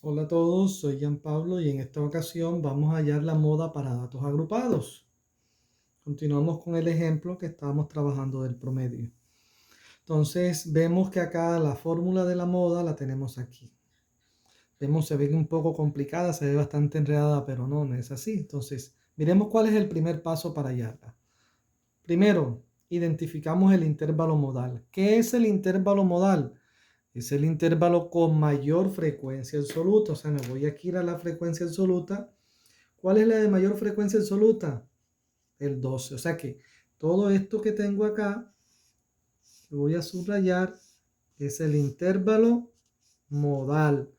Hola a todos, soy Gian Pablo y en esta ocasión vamos a hallar la moda para datos agrupados. Continuamos con el ejemplo que estábamos trabajando del promedio. Entonces vemos que acá la fórmula de la moda la tenemos aquí. Vemos, se ve un poco complicada, se ve bastante enredada, pero no es así. Entonces, miremos cuál es el primer paso para hallarla. Primero, identificamos el intervalo modal. ¿Qué es el intervalo modal? Es el intervalo con mayor frecuencia absoluta. O sea, me voy aquí a la frecuencia absoluta. ¿Cuál es la de mayor frecuencia absoluta? El 12. O sea que todo esto que tengo acá, que voy a subrayar, es el intervalo modal.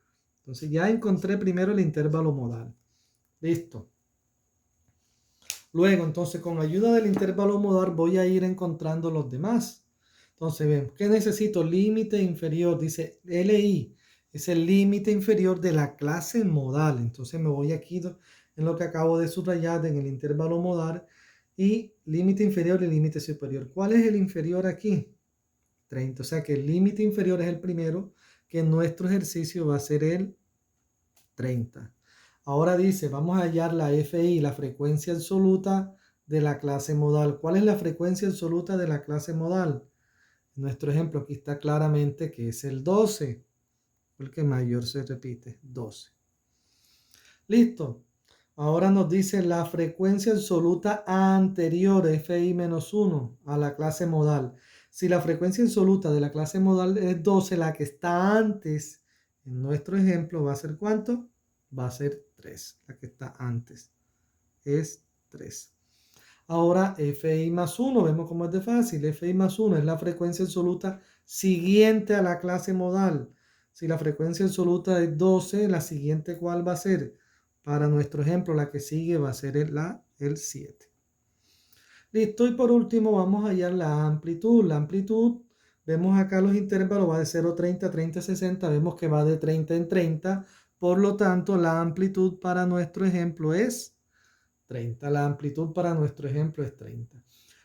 Entonces ya encontré primero el intervalo modal. Listo. Luego, entonces, con ayuda del intervalo modal voy a ir encontrando los demás. Entonces, vemos que necesito límite inferior, dice LI, es el límite inferior de la clase modal. Entonces, me voy aquí en lo que acabo de subrayar en el intervalo modal y límite inferior y límite superior. ¿Cuál es el inferior aquí? 30. O sea que el límite inferior es el primero, que en nuestro ejercicio va a ser el 30. Ahora dice, vamos a hallar la FI, la frecuencia absoluta de la clase modal. ¿Cuál es la frecuencia absoluta de la clase modal? En nuestro ejemplo aquí está claramente que es el 12, el que mayor se repite, 12. Listo. Ahora nos dice la frecuencia absoluta anterior, FI-1, a la clase modal. Si la frecuencia absoluta de la clase modal es 12, la que está antes, en nuestro ejemplo, ¿va a ser cuánto? Va a ser 3, la que está antes. Es 3. Ahora FI más 1, vemos cómo es de fácil. FI más 1 es la frecuencia absoluta siguiente a la clase modal. Si la frecuencia absoluta es 12, la siguiente ¿cuál va a ser? Para nuestro ejemplo, la que sigue va a ser el 7. Listo, y por último vamos a hallar la amplitud. La amplitud, vemos acá los intervalos, va de 0,30 a 30,60, vemos que va de 30 en 30. Por lo tanto, la amplitud para nuestro ejemplo es 30. La amplitud para nuestro ejemplo es 30.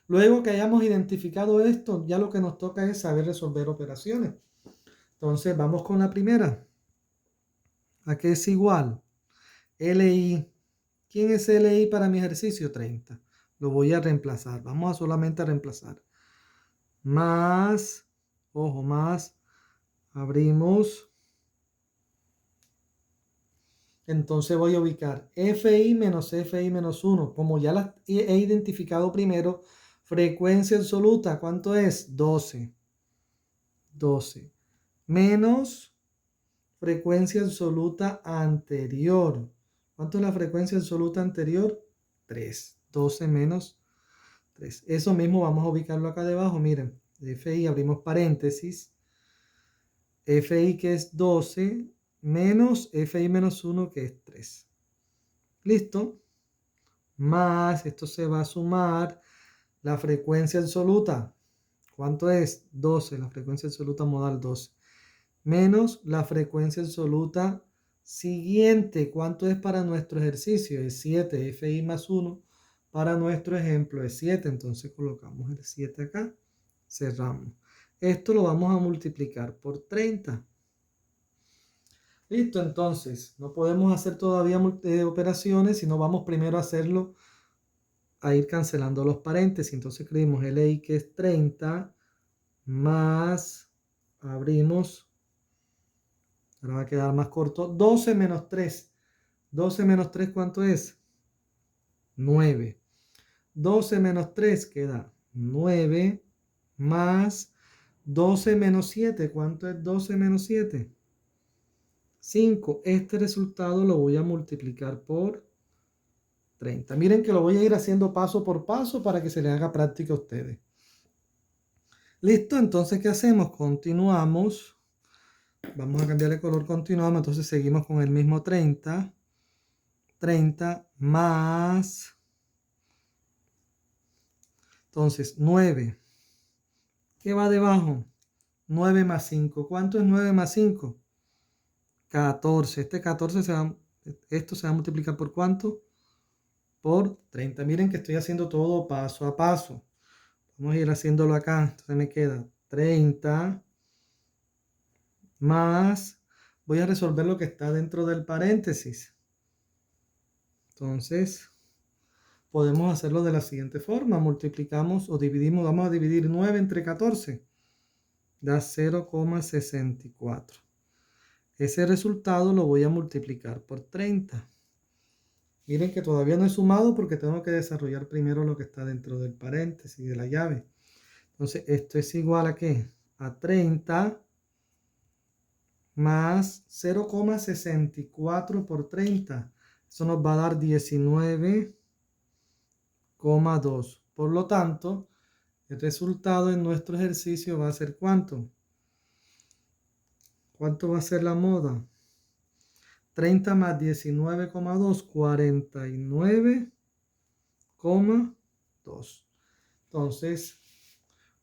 Luego que hayamos identificado esto, ya lo que nos toca es saber resolver operaciones. Entonces, vamos con la primera. ¿A qué es igual? LI. ¿Quién es LI para mi ejercicio? 30. Lo voy a reemplazar. Vamos a solamente a reemplazar. Más, ojo, más, abrimos. Entonces voy a ubicar FI menos FI menos 1. Como ya las he identificado primero, frecuencia absoluta, ¿cuánto es? 12. 12. Menos frecuencia absoluta anterior. ¿Cuánto es la frecuencia absoluta anterior? 3. 12 menos 3. Eso mismo vamos a ubicarlo acá debajo. Miren, FI, abrimos paréntesis. FI que es 12 menos FI menos 1 que es 3. Listo. Más, esto se va a sumar la frecuencia absoluta. ¿Cuánto es? 12, la frecuencia absoluta modal 12. Menos la frecuencia absoluta siguiente. ¿Cuánto es para nuestro ejercicio? Es 7. FI más 1 para nuestro ejemplo es 7. Entonces colocamos el 7 acá. Cerramos. Esto lo vamos a multiplicar por 30. Listo, entonces no podemos hacer todavía operaciones, sino vamos primero a hacerlo, a ir cancelando los paréntesis. Entonces escribimos LI que es 30 más, abrimos, ahora va a quedar más corto, 12 menos 3. 12 menos 3, ¿cuánto es? 9. 12 menos 3 queda 9 más 12 menos 7. ¿Cuánto es 12 menos 7? 5. Este resultado lo voy a multiplicar por 30. Miren que lo voy a ir haciendo paso por paso para que se le haga práctica a ustedes. Listo, entonces, ¿qué hacemos? Continuamos. Vamos a cambiar el color, continuamos. Entonces, seguimos con el mismo 30. 30 más. Entonces, 9. ¿Qué va debajo? 9 más 5. ¿Cuánto es 9 más 5? 14. Esto se va a multiplicar por ¿cuánto? Por 30. Miren que estoy haciendo todo paso a paso. Vamos a ir haciéndolo acá. Entonces me queda 30 más voy a resolver lo que está dentro del paréntesis. Entonces, podemos hacerlo de la siguiente forma. Multiplicamos o dividimos, vamos a dividir 9 entre 14. Da 0,64. Ese resultado lo voy a multiplicar por 30. Miren que todavía no he sumado porque tengo que desarrollar primero lo que está dentro del paréntesis de la llave. Entonces, esto es igual a ¿qué? A 30 más 0,64 por 30. Eso nos va a dar 19,2. Por lo tanto, el resultado en nuestro ejercicio va a ser ¿cuánto? ¿Cuánto va a ser la moda? 30 más 19,2, 49,2. Entonces,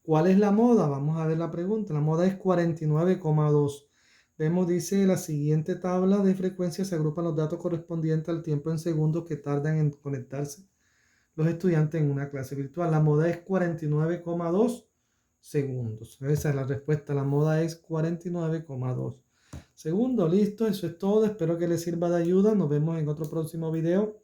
¿cuál es la moda? Vamos a ver la pregunta. La moda es 49,2. Vemos, dice, la siguiente tabla de frecuencias se agrupan los datos correspondientes al tiempo en segundos que tardan en conectarse los estudiantes en una clase virtual. La moda es 49,2 segundos. Esa es la respuesta. La moda es 49,2 segundos. Listo, eso es todo. Espero que les sirva de ayuda. Nos vemos en otro próximo video.